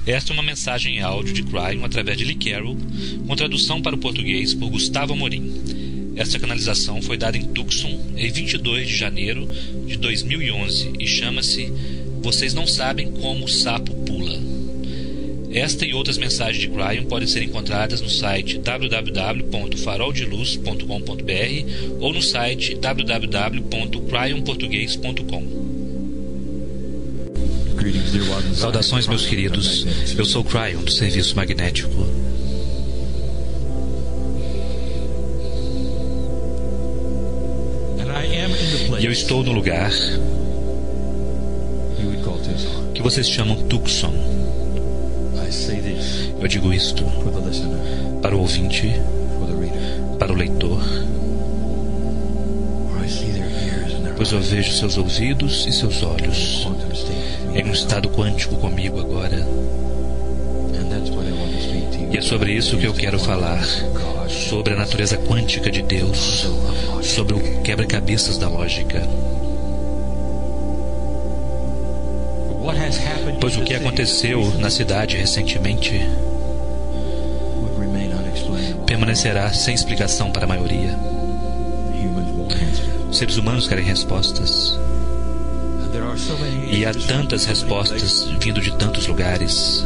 Esta é uma mensagem em áudio de Cryon através de Lee Carroll, com tradução para o português por Gustavo Amorim. Esta canalização foi dada em Tucson em 22 de janeiro de 2011 e chama-se Vocês Não Sabem Como o Sapo Pula. Esta e outras mensagens de Cryon podem ser encontradas no site www.faroldeluz.com.br ou no site www.cryonportugues.com. Saudações, meus queridos. Eu sou Cryon, do Serviço Magnético. E eu estou no lugar que vocês chamam Tucson. Eu digo isto para o ouvinte, para o leitor, pois eu vejo seus ouvidos e seus olhos em um estado quântico comigo agora. E é sobre isso que eu quero falar, sobre a natureza quântica de Deus, sobre o quebra-cabeças da lógica. Pois o que aconteceu na cidade recentemente permanecerá sem explicação para a maioria. Os seres humanos querem respostas. E há tantas respostas vindo de tantos lugares,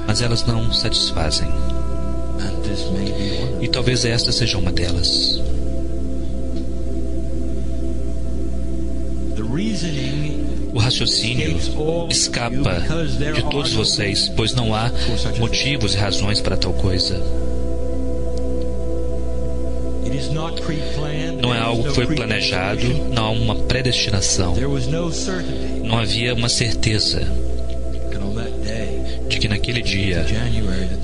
mas elas não satisfazem. E talvez esta seja uma delas. O raciocínio escapa de todos vocês, pois não há motivos e razões para tal coisa. Não é algo que foi planejado, não há uma predestinação. Não havia uma certeza de que naquele dia,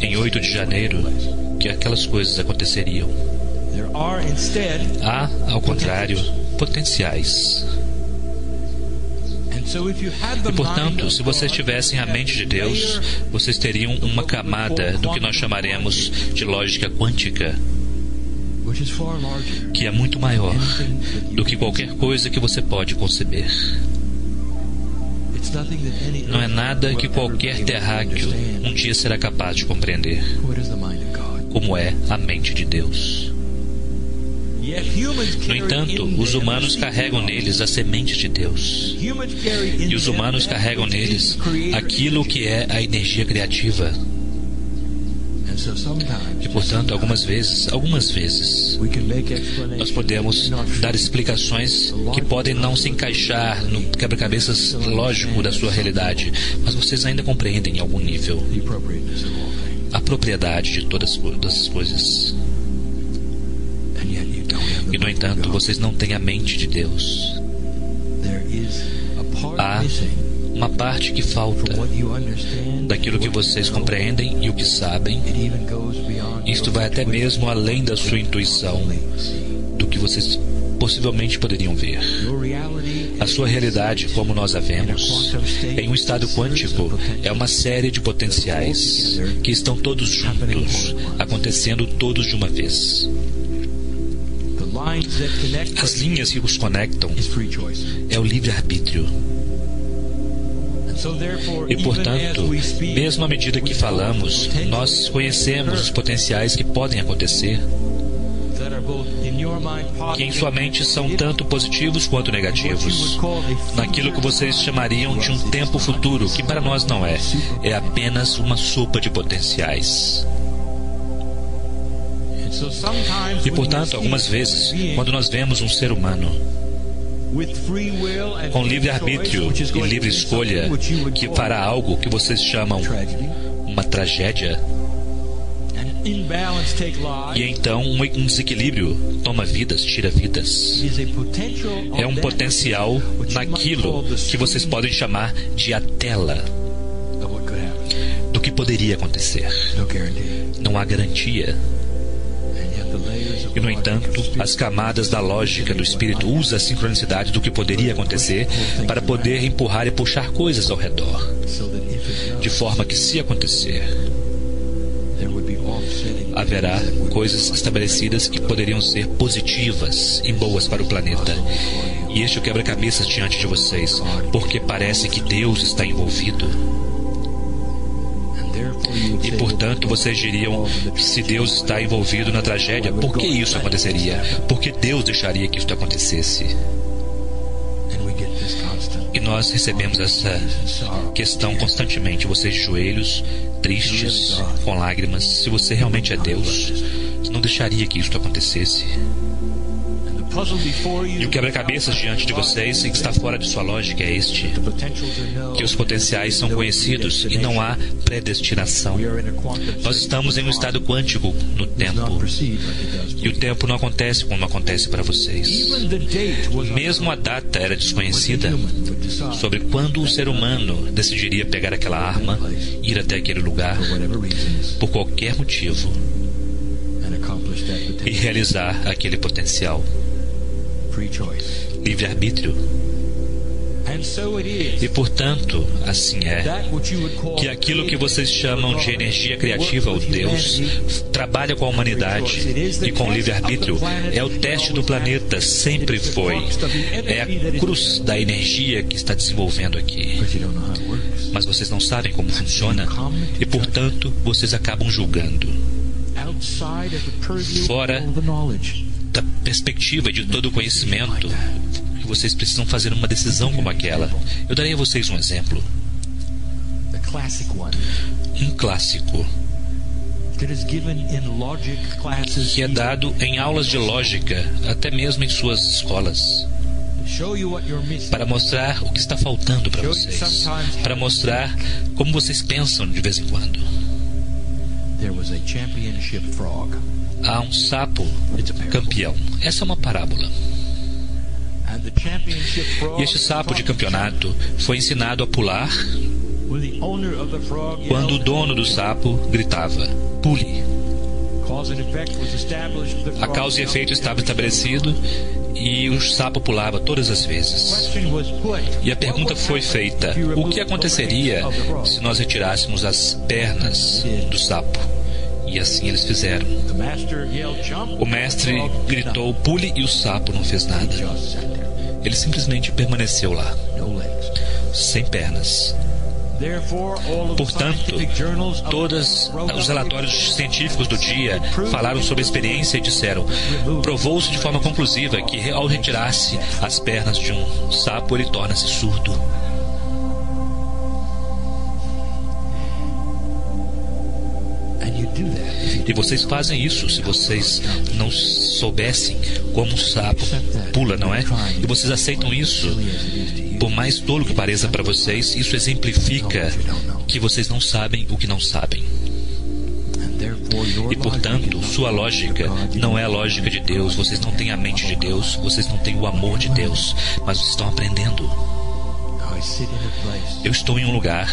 em 8 de janeiro, que aquelas coisas aconteceriam. Há, ao contrário, potenciais. E, portanto, se vocês tivessem a mente de Deus, vocês teriam uma camada do que nós chamaremos de lógica quântica, que é muito maior do que qualquer coisa que você pode conceber. Não é nada que qualquer terráqueo um dia será capaz de compreender, como é a mente de Deus. No entanto, os humanos carregam neles a semente de Deus. E os humanos carregam neles aquilo que é a energia criativa. E, portanto, algumas vezes, nós podemos dar explicações que podem não se encaixar no quebra-cabeças lógico da sua realidade, mas vocês ainda compreendem em algum nível a propriedade de todas as coisas. E, no entanto, vocês não têm a mente de Deus. Há uma parte que falta daquilo que vocês compreendem e o que sabem. Isto vai até mesmo além da sua intuição, do que vocês possivelmente poderiam ver. A sua realidade, como nós a vemos, em um estado quântico, é uma série de potenciais que estão todos juntos, acontecendo todos de uma vez. As linhas que os conectam é o livre-arbítrio. E, portanto, mesmo à medida que falamos, nós conhecemos os potenciais que podem acontecer, que em sua mente são tanto positivos quanto negativos, naquilo que vocês chamariam de um tempo futuro, que para nós não é. É apenas uma sopa de potenciais. E, portanto, algumas vezes, quando nós vemos um ser humano com livre-arbítrio e livre escolha, que fará algo que vocês chamam uma tragédia, e então um desequilíbrio toma vidas, tira vidas. É um potencial naquilo que vocês podem chamar de a tela do que poderia acontecer. Não há garantia. E, no entanto, as camadas da lógica do espírito usam a sincronicidade do que poderia acontecer para poder empurrar e puxar coisas ao redor, de forma que, se acontecer, haverá coisas estabelecidas que poderiam ser positivas e boas para o planeta. E este é o quebra-cabeças diante de vocês, porque parece que Deus está envolvido. E, portanto, vocês diriam, se Deus está envolvido na tragédia, por que isso aconteceria? Por que Deus deixaria que isso acontecesse? E nós recebemos essa questão constantemente. Vocês de joelhos, tristes, com lágrimas. Se você realmente é Deus, não deixaria que isso acontecesse. E o quebra-cabeças diante de vocês, e que está fora de sua lógica, é este: que os potenciais são conhecidos e não há predestinação. Nós estamos em um estado quântico no tempo, e o tempo não acontece como acontece para vocês. Mesmo a data era desconhecida sobre quando o ser humano decidiria pegar aquela arma, ir até aquele lugar, por qualquer motivo, e realizar aquele potencial. Livre-arbítrio. E, portanto, assim é que aquilo que vocês chamam de energia criativa, ou Deus, trabalha com a humanidade e com o livre-arbítrio. É o teste do planeta, sempre foi. É a cruz da energia que está desenvolvendo aqui. Mas vocês não sabem como funciona e, portanto, vocês acabam julgando. Fora da perspectiva de todo o conhecimento, que vocês precisam fazer uma decisão como aquela. Eu darei a vocês um exemplo. Um clássico que é dado em aulas de lógica, até mesmo em suas escolas, para mostrar o que está faltando para vocês, para mostrar como vocês pensam de vez em quando. Há um sapo campeão. Essa é uma parábola. E este sapo de campeonato foi ensinado a pular quando o dono do sapo gritava: pule. A causa e efeito estava estabelecido e o sapo pulava todas as vezes. E a pergunta foi feita: o que aconteceria se nós retirássemos as pernas do sapo? E assim eles fizeram. O mestre gritou: pule, e o sapo não fez nada. Ele simplesmente permaneceu lá, sem pernas. Portanto, todos os relatórios científicos do dia falaram sobre a experiência e disseram: provou-se de forma conclusiva que ao retirar-se as pernas de um sapo, ele torna-se surdo. E vocês fazem isso se vocês não soubessem como um sapo pula, não é? E vocês aceitam isso. Por mais tolo que pareça para vocês, isso exemplifica que vocês não sabem o que não sabem. E, portanto, sua lógica não é a lógica de Deus. Vocês não têm a mente de Deus, vocês não têm o amor de Deus, mas vocês estão aprendendo. Eu estou em um lugar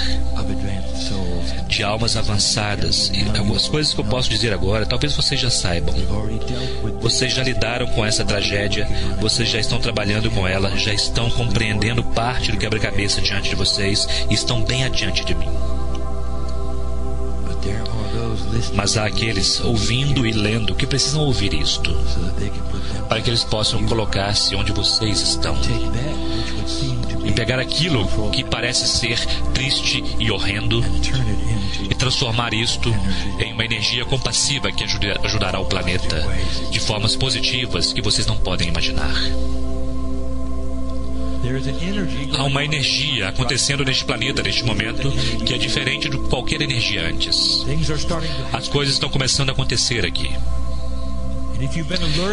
de almas avançadas, e algumas coisas que eu posso dizer agora, talvez vocês já saibam. Vocês já lidaram com essa tragédia, vocês já estão trabalhando com ela, já estão compreendendo parte do quebra-cabeça diante de vocês e estão bem adiante de mim. Mas há aqueles ouvindo e lendo que precisam ouvir isto, para que eles possam colocar-se onde vocês estão e pegar aquilo que parece ser triste e horrendo e transformar isto em uma energia compassiva que ajudará o planeta de formas positivas que vocês não podem imaginar. Há uma energia acontecendo neste planeta, neste momento, que é diferente de qualquer energia antes. As coisas estão começando a acontecer aqui.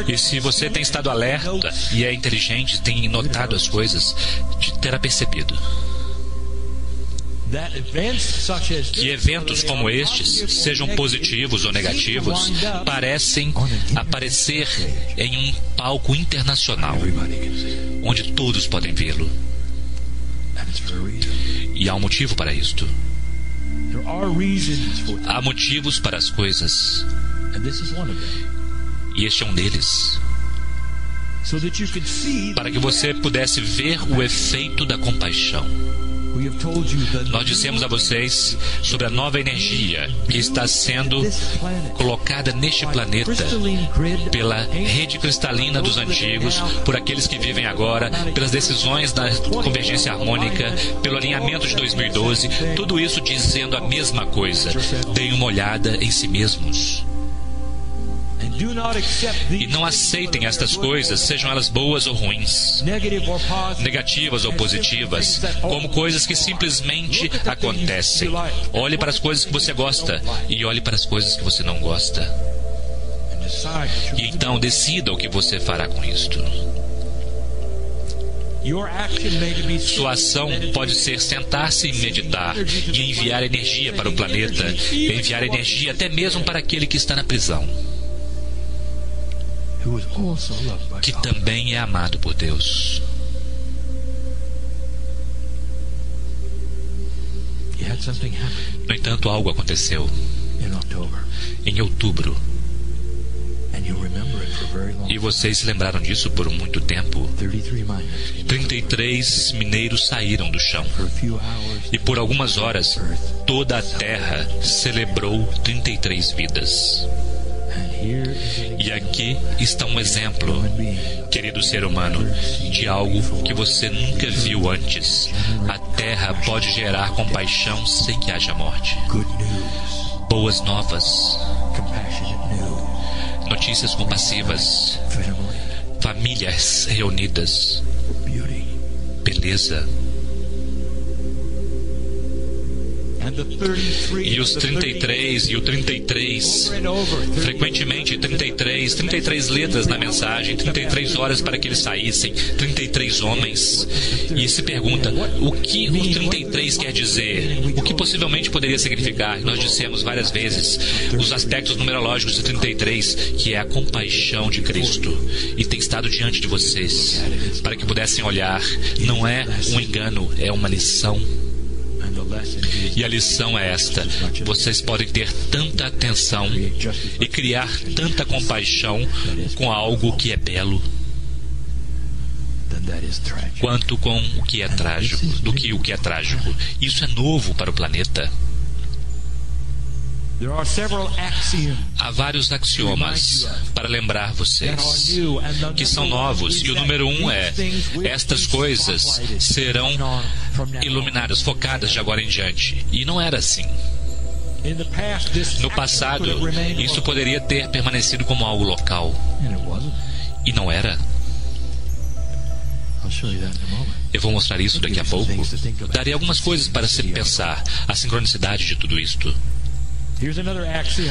E se você tem estado alerta e é inteligente, tem notado as coisas, terá percebido que eventos como estes, sejam positivos ou negativos, parecem aparecer em um palco internacional, onde todos podem vê-lo. E há um motivo para isto. Há motivos para as coisas. E este é um deles. Para que você pudesse ver o efeito da compaixão. Nós dissemos a vocês sobre a nova energia que está sendo colocada neste planeta pela rede cristalina dos antigos, por aqueles que vivem agora, pelas decisões da convergência harmônica, pelo alinhamento de 2012, tudo isso dizendo a mesma coisa. Deem uma olhada em si mesmos. E não aceitem estas coisas, sejam elas boas ou ruins, negativas ou positivas, como coisas que simplesmente acontecem. Olhe para as coisas que você gosta e olhe para as coisas que você não gosta. E então decida o que você fará com isto. Sua ação pode ser sentar-se e meditar e enviar energia para o planeta, enviar energia até mesmo para aquele que está na prisão, que também é amado por Deus. No entanto, algo aconteceu em outubro. E vocês se lembraram disso por muito tempo. 33 mineiros saíram do chão. E por algumas horas, toda a Terra celebrou 33 vidas. E aqui está um exemplo, querido ser humano, de algo que você nunca viu antes. A Terra pode gerar compaixão sem que haja morte. Boas novas. Notícias compassivas. Famílias reunidas. Beleza. E os 33 e o 33, frequentemente 33 letras na mensagem, 33 horas para que eles saíssem, 33 homens. E se pergunta, o que o 33 quer dizer? O que possivelmente poderia significar? Nós dissemos várias vezes os aspectos numerológicos de 33, que é a compaixão de Cristo. E tem estado diante de vocês, para que pudessem olhar. Não é um engano, é uma lição. E a lição é esta: vocês podem ter tanta atenção e criar tanta compaixão com algo que é belo, quanto com o que é trágico, do que o que é trágico. Isso é novo para o planeta. Há vários axiomas para lembrar vocês que são novos, e o número 1 é: estas coisas serão iluminadas, focadas de agora em diante. E não era assim. No passado, isso poderia ter permanecido como algo local. E não era. Eu vou mostrar isso daqui a pouco. Darei algumas coisas para se pensar, a sincronicidade de tudo isto.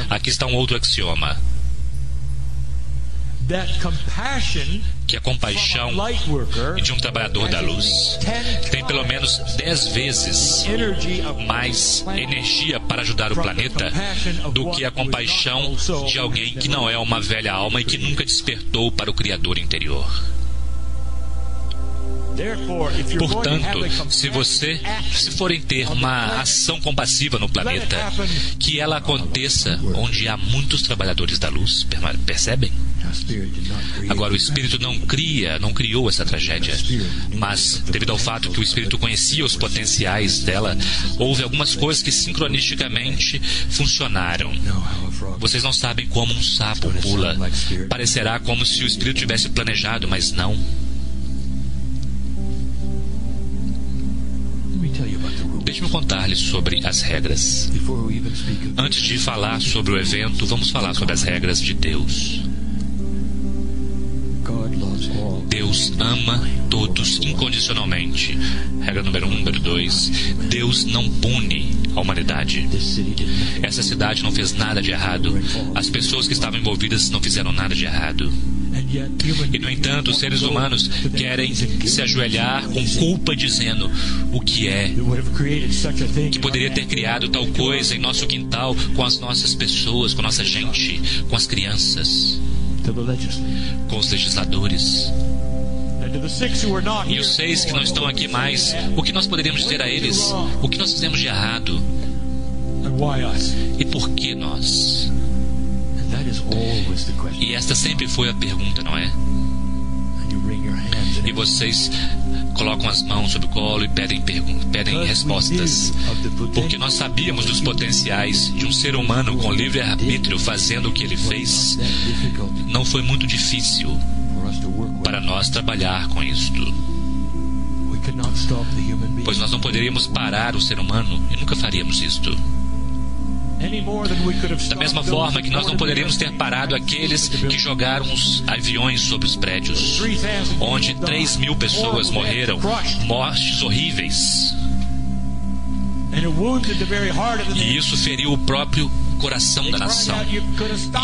Aqui está um outro axioma: que a compaixão de um trabalhador da luz tem pelo menos 10 vezes mais energia para ajudar o planeta do que a compaixão de alguém que não é uma velha alma e que nunca despertou para o Criador interior. Portanto, se forem ter uma ação compassiva no planeta, que ela aconteça onde há muitos trabalhadores da luz, percebem? Agora, o Espírito não criou essa tragédia, mas devido ao fato que o Espírito conhecia os potenciais dela, houve algumas coisas que sincronisticamente funcionaram. Vocês não sabem como um sapo pula. Parecerá como se o Espírito tivesse planejado, mas não. Deixe-me contar-lhes sobre as regras. Antes de falar sobre o evento, vamos falar sobre as regras de Deus. Deus ama todos incondicionalmente. Regra número 1, número 2. Deus não pune a humanidade. Essa cidade não fez nada de errado. As pessoas que estavam envolvidas não fizeram nada de errado. E, no entanto, os seres humanos querem se ajoelhar com culpa, dizendo o que é, que poderia ter criado tal coisa em nosso quintal, com as nossas pessoas, com nossa gente, com as crianças, com os legisladores. E os 6 que não estão aqui mais, o que nós poderíamos dizer a eles? O que nós fizemos de errado? E por que nós? E esta sempre foi a pergunta, não é? e vocês colocam as mãos sobre o colo e pedem respostas. Porque nós sabíamos dos potenciais de um ser humano com livre-arbítrio fazendo o que ele fez. Não foi muito difícil para nós trabalhar com isto. Pois nós não poderíamos parar o ser humano e nunca faríamos isto. Da mesma forma que nós não poderíamos ter parado aqueles que jogaram os aviões sobre os prédios, onde 3.000 pessoas morreram, mortes horríveis. E isso feriu o próprio coração da nação.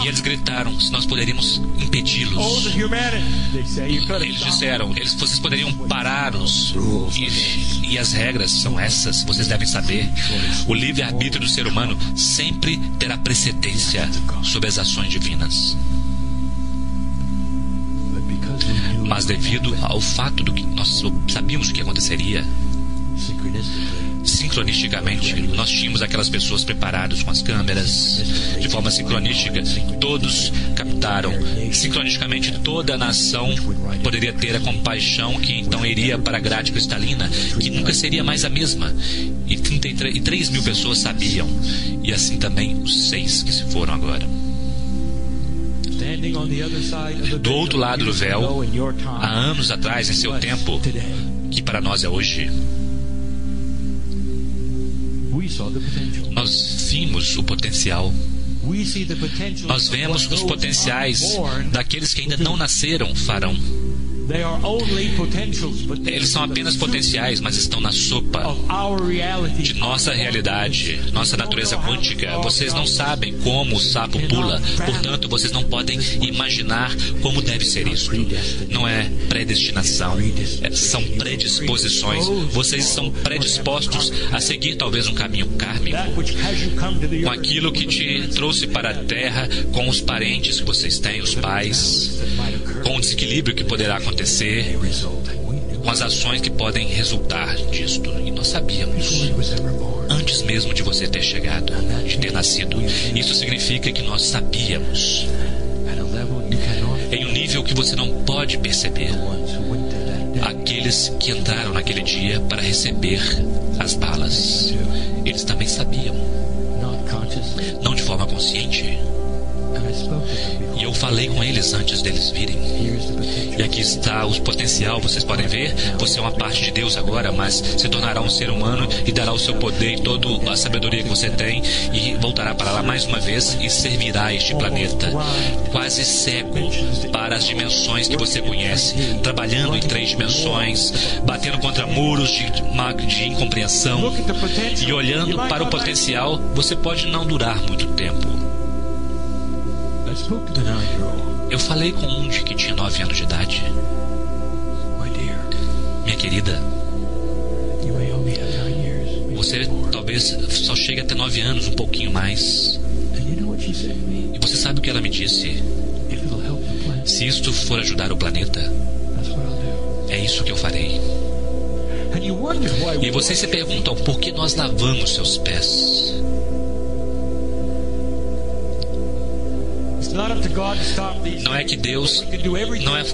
E eles gritaram se nós poderíamos impedi-los. Eles disseram, vocês poderiam pará-los. E as regras são essas, vocês devem saber. O livre-arbítrio do ser humano sempre terá precedência sobre as ações divinas. Mas devido ao fato do que nós sabíamos o que aconteceria, sincronisticamente, nós tínhamos aquelas pessoas preparadas com as câmeras, de forma sincronística, todos captaram. Sincronisticamente, toda a nação poderia ter a compaixão que então iria para a grade cristalina, que nunca seria mais a mesma. E 3.000 pessoas sabiam, e assim também os 6 que se foram agora. Do outro lado do véu, há anos atrás, em seu tempo, que para nós é hoje, nós vimos o potencial. Nós vemos os potenciais daqueles que ainda não nasceram farão. Eles são apenas potenciais, mas estão na sopa de nossa realidade, nossa natureza quântica. Vocês não sabem como o sapo pula, portanto, vocês não podem imaginar como deve ser isso. Não é predestinação, são predisposições. Vocês estão predispostos a seguir talvez um caminho kármico, com aquilo que te trouxe para a Terra, com os parentes que vocês têm, os pais, com o desequilíbrio que poderá acontecer, com as ações que podem resultar disto. E nós sabíamos, antes mesmo de você ter chegado, de ter nascido. Isso significa que nós sabíamos, em um nível que você não pode perceber, aqueles que entraram naquele dia para receber as balas. Eles também sabiam, não de forma consciente. E eu falei com eles antes deles virem. E aqui está o potencial, vocês podem ver. Você é uma parte de Deus agora, mas se tornará um ser humano e dará o seu poder e toda a sabedoria que você tem, e voltará para lá mais uma vez e servirá este planeta, quase cego para as dimensões que você conhece, trabalhando em 3 dimensões, batendo contra muros de incompreensão. E olhando para o potencial, você pode não durar muito tempo. Eu falei com um que tinha 9 anos de idade. Minha querida, você talvez só chegue até 9 anos, um pouquinho mais. E você sabe o que ela me disse? Se isto for ajudar o planeta, é isso que eu farei. E vocês se perguntam por que nós lavamos seus pés. Não é que Deus,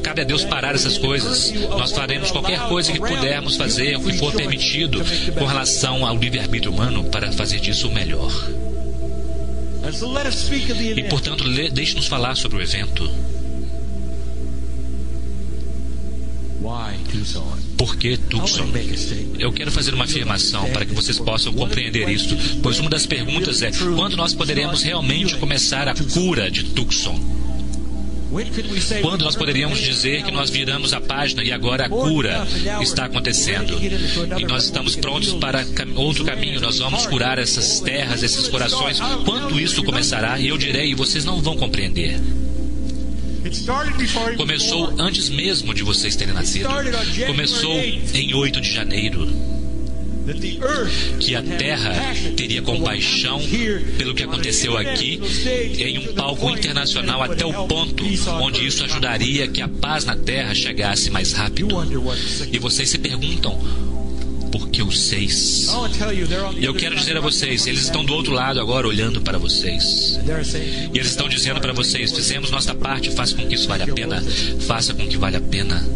cabe a Deus parar essas coisas. Nós faremos qualquer coisa que pudermos fazer, o que for permitido, com relação ao livre-arbítrio humano, para fazer disso o melhor. E, portanto, deixe-nos falar sobre o evento. Por que Tucson? Eu quero fazer uma afirmação para que vocês possam compreender isto, pois uma das perguntas é: quando nós poderemos realmente começar a cura de Tucson? Quando nós poderíamos dizer que nós viramos a página e agora a cura está acontecendo? E nós estamos prontos para outro caminho, nós vamos curar essas terras, esses corações. Quando isso começará? E eu direi, e vocês não vão compreender. Começou antes mesmo de vocês terem nascido. Começou em 8 de janeiro. Que a Terra teria compaixão pelo que aconteceu aqui em um palco internacional, até o ponto onde isso ajudaria que a paz na Terra chegasse mais rápido. E vocês se perguntam: por que os 6? E eu quero dizer a vocês, eles estão do outro lado agora olhando para vocês. E eles estão dizendo para vocês: fizemos nossa parte, faça com que isso valha a pena. Faça com que valha a pena.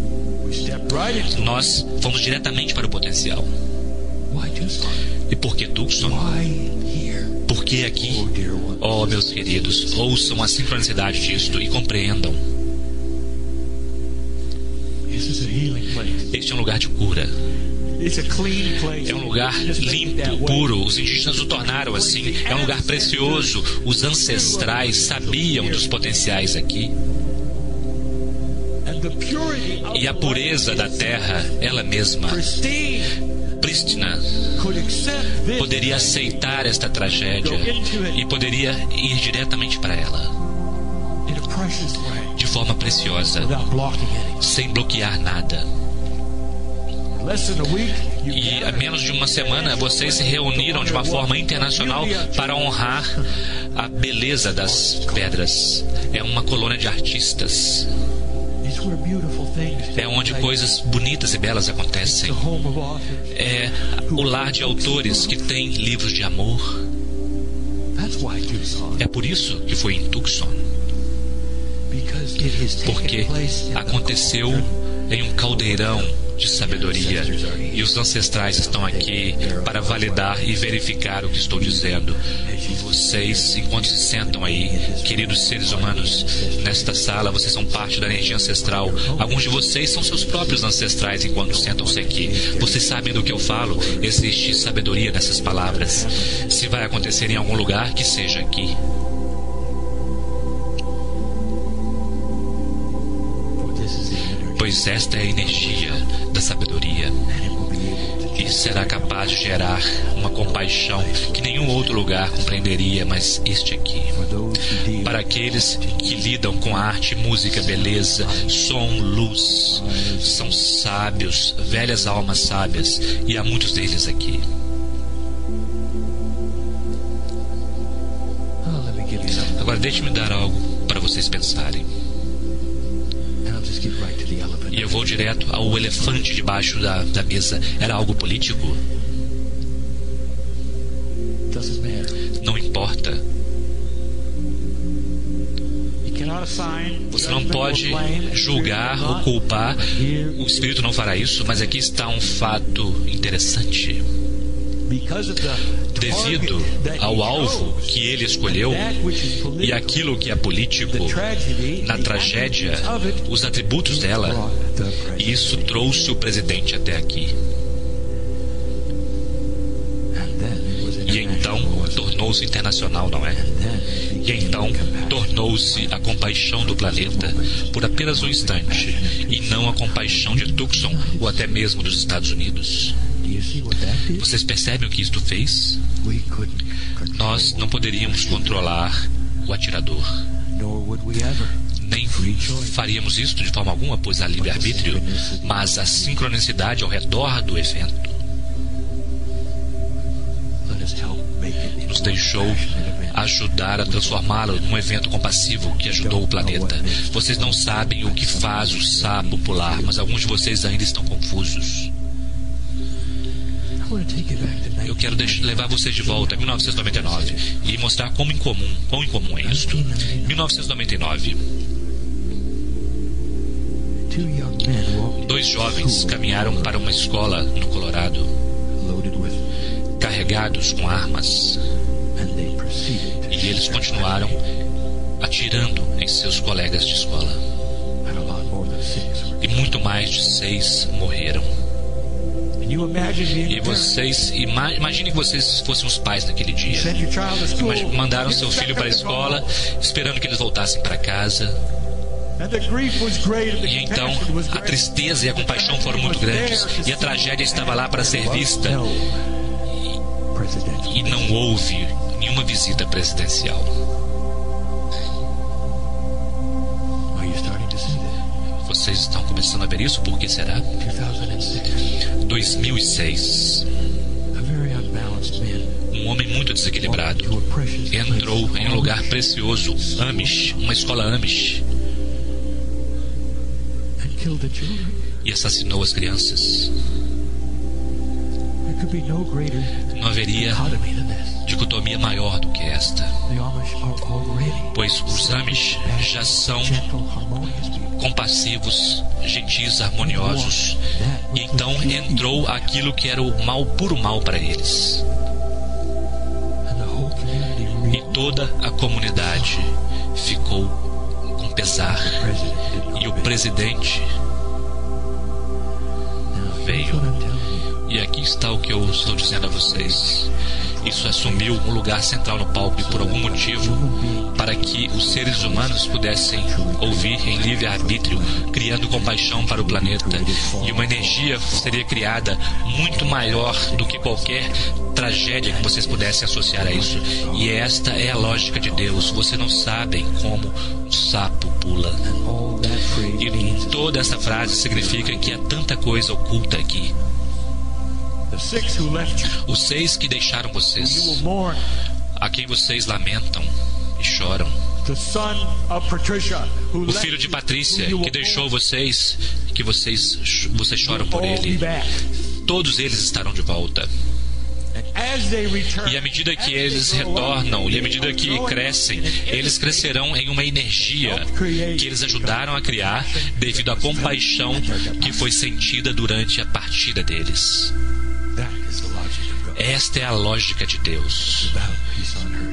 Nós fomos diretamente para o potencial. E por que Tucson? Por que aqui? Oh, meus queridos, ouçam a sincronicidade disto e compreendam. Este é um lugar de cura. É um lugar limpo, puro. Os indígenas o tornaram assim. É um lugar precioso. Os ancestrais sabiam dos potenciais aqui. E a pureza da terra, ela mesma, prístina, poderia aceitar esta tragédia e poderia ir diretamente para ela, de forma preciosa, sem bloquear nada. E há menos de uma semana vocês se reuniram de uma forma internacional para honrar a beleza das pedras. É uma colônia de artistas. É onde coisas bonitas e belas acontecem. É o lar de autores que têm livros de amor. É por isso que foi em Tucson. Porque aconteceu em um caldeirão de sabedoria. E os ancestrais estão aqui para validar e verificar o que estou dizendo. Vocês, enquanto se sentam aí, queridos seres humanos, nesta sala, vocês são parte da energia ancestral. Alguns de vocês são seus próprios ancestrais enquanto sentam-se aqui. Vocês sabem do que eu falo. Existe sabedoria nessas palavras. Se vai acontecer em algum lugar, que seja aqui. Pois esta é a energia da sabedoria e será capaz de gerar uma compaixão que nenhum outro lugar compreenderia, mas este aqui. Para aqueles que lidam com arte, música, beleza, som, luz, são sábios, velhas almas sábias, e há muitos deles aqui. Agora deixe-me dar algo para vocês pensarem. E eu vou direto ao elefante debaixo da mesa. Era algo político? Não importa. Você não pode julgar ou culpar. O Espírito não fará isso, mas aqui está um fato interessante. Devido ao alvo que ele escolheu e aquilo que é político na tragédia, os atributos dela, isso trouxe o presidente até aqui. E então tornou-se internacional, não é? E então tornou-se a compaixão do planeta por apenas um instante, e não a compaixão de Tucson ou até mesmo dos Estados Unidos. Vocês percebem o que isto fez? Nós não poderíamos controlar o atirador. Nem faríamos isso de forma alguma, pois há livre-arbítrio, mas a sincronicidade ao redor do evento nos deixou ajudar a transformá-lo num evento compassivo que ajudou o planeta. Vocês não sabem o que faz o sapo pular, mas alguns de vocês ainda estão confusos. Eu quero levar vocês de volta a 1999 e mostrar quão incomum é isto. 1999. 2 jovens caminharam para uma escola no Colorado, carregados com armas, e eles continuaram atirando em seus colegas de escola. E muito mais de 6 morreram. E vocês, imaginem que vocês fossem os pais naquele dia. Mandaram seu filho para a escola, esperando que eles voltassem para casa. E então a tristeza e a compaixão foram muito grandes, e a tragédia estava lá para ser vista. E não houve nenhuma visita presidencial. Vocês estão começando a ver isso? Por que será? 2006. Um homem muito desequilibrado entrou em um lugar precioso, Amish, uma escola Amish, e assassinou as crianças. Não haveria dicotomia maior do que esta. Pois os Amish já são compassivos, gentis, harmoniosos. E então entrou aquilo que era o mal, puro mal para eles. E toda a comunidade ficou com pesar. E o presidente veio. E aqui está o que eu estou dizendo a vocês. Isso assumiu um lugar central no palco e por algum motivo, para que os seres humanos pudessem ouvir em livre-arbítrio, criando compaixão para o planeta. E uma energia seria criada muito maior do que qualquer tragédia que vocês pudessem associar a isso. E esta é a lógica de Deus. Vocês não sabem como um sapo pula. E toda essa frase significa que há tanta coisa oculta aqui. Os 6 que deixaram vocês, a quem vocês lamentam e choram. O filho de Patrícia, que deixou vocês, que vocês choram por ele. Todos eles estarão de volta. E à medida que eles retornam, e à medida que crescem, eles crescerão em uma energia que eles ajudaram a criar devido à compaixão que foi sentida durante a partida deles. Esta é a lógica de Deus.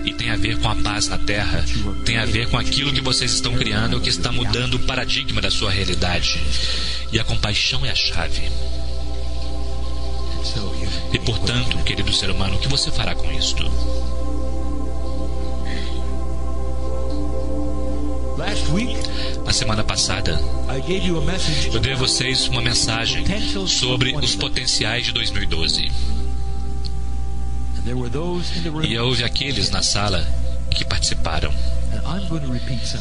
E tem a ver com a paz na terra. Tem a ver com aquilo que vocês estão criando, que está mudando o paradigma da sua realidade. E a compaixão é a chave. E portanto, querido ser humano, o que você fará com isto? Na semana passada, eu dei a vocês uma mensagem sobre os potenciais de 2012. E houve aqueles na sala que participaram.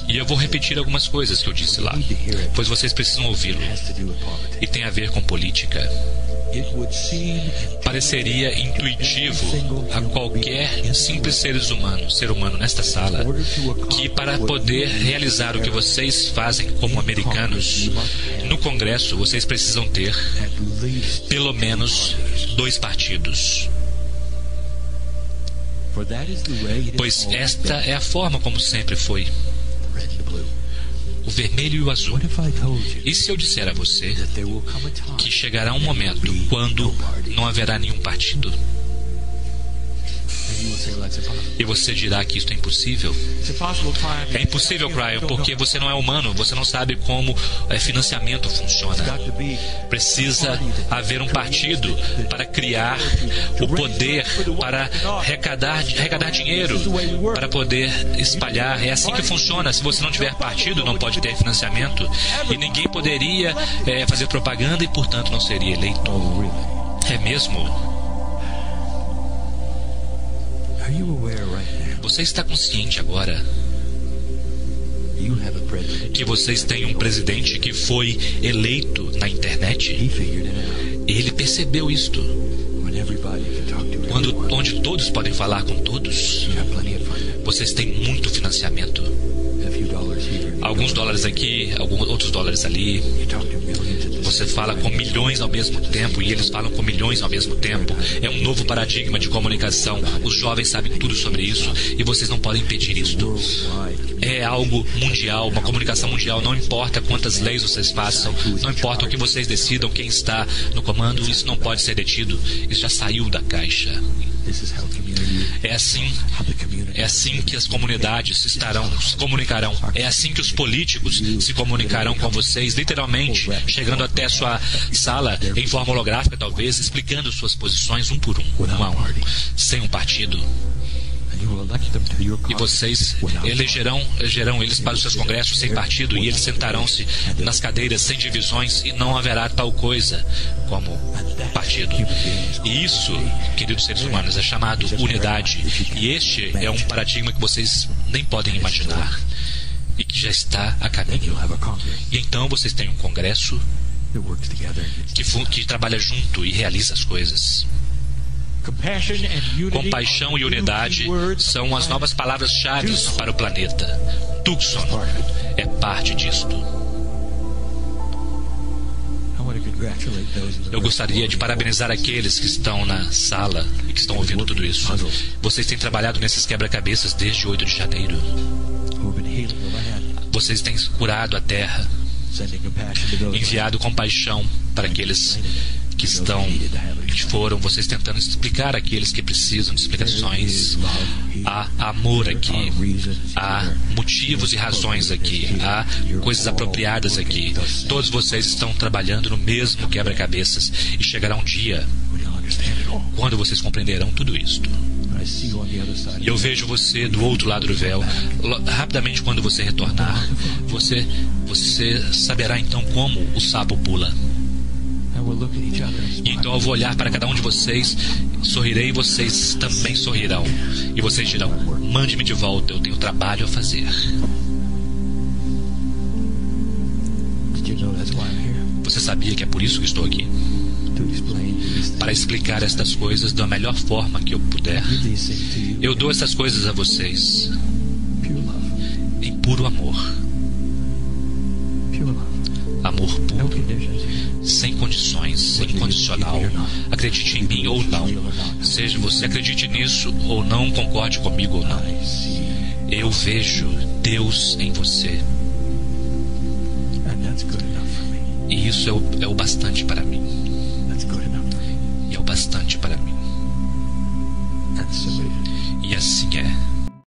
E eu vou repetir algumas coisas que eu disse lá, pois vocês precisam ouvi-lo. E tem a ver com política. Pareceria intuitivo a qualquer simples ser humano nesta sala, que para poder realizar o que vocês fazem como americanos, no Congresso vocês precisam ter pelo menos 2 partidos. Pois esta é a forma como sempre foi. O vermelho e o azul. E se eu disser a você que chegará um momento quando não haverá nenhum partido? E você dirá que isto é impossível? É impossível, Cryon, porque você não é humano, você não sabe como financiamento funciona. Precisa haver um partido para criar o poder, para arrecadar dinheiro, para poder espalhar. É assim que funciona. Se você não tiver partido, não pode ter financiamento. E ninguém poderia fazer propaganda e, portanto, não seria eleito. É mesmo? Você está consciente agora que vocês têm um presidente que foi eleito na internet? Ele percebeu isto. Onde todos podem falar com todos, vocês têm muito financiamento. Alguns dólares aqui, outros dólares ali. Você fala com milhões ao mesmo tempo e eles falam com milhões ao mesmo tempo. É um novo paradigma de comunicação. Os jovens sabem tudo sobre isso e vocês não podem impedir isto. É algo mundial, uma comunicação mundial. Não importa quantas leis vocês façam, não importa o que vocês decidam, quem está no comando, isso não pode ser detido. Isso já saiu da caixa. É assim que as comunidades se comunicarão. É assim que os políticos se comunicarão com vocês, literalmente, chegando até a sua sala em forma holográfica, talvez, explicando suas posições um por um a um, sem um partido. E vocês elegerão eles para os seus congressos sem partido, e eles sentarão-se nas cadeiras sem divisões, e não haverá tal coisa como partido. E isso, queridos seres humanos, é chamado unidade. E este é um paradigma que vocês nem podem imaginar e que já está a caminho. E então vocês têm um congresso que trabalha junto e realiza as coisas. Compaixão e unidade são as novas palavras-chave para o planeta. Tucson é parte disto. Eu gostaria de parabenizar aqueles que estão na sala e que estão ouvindo tudo isso. Vocês têm trabalhado nesses quebra-cabeças desde 8 de janeiro. Vocês têm curado a terra, enviado compaixão para aqueles que foram, vocês tentando explicar àqueles que precisam de explicações. Há amor aqui, há motivos e razões aqui, há coisas apropriadas aqui. Todos vocês estão trabalhando no mesmo quebra-cabeças e chegará um dia quando vocês compreenderão tudo isto. E eu vejo você do outro lado do véu. Rapidamente, quando você retornar, você saberá então como o sapo pula. E então eu vou olhar para cada um de vocês, sorrirei e vocês também sorrirão. E vocês dirão: mande-me de volta, eu tenho trabalho a fazer. Você sabia que é por isso que estou aqui? Para explicar estas coisas da melhor forma que eu puder. Eu dou essas coisas a vocês em puro amor. Amor puro, sem condições, incondicional. Acredite em mim ou não. Seja você acredite nisso ou não, concorde comigo ou não. Eu vejo Deus em você. E isso é o bastante para mim. E é o bastante para mim.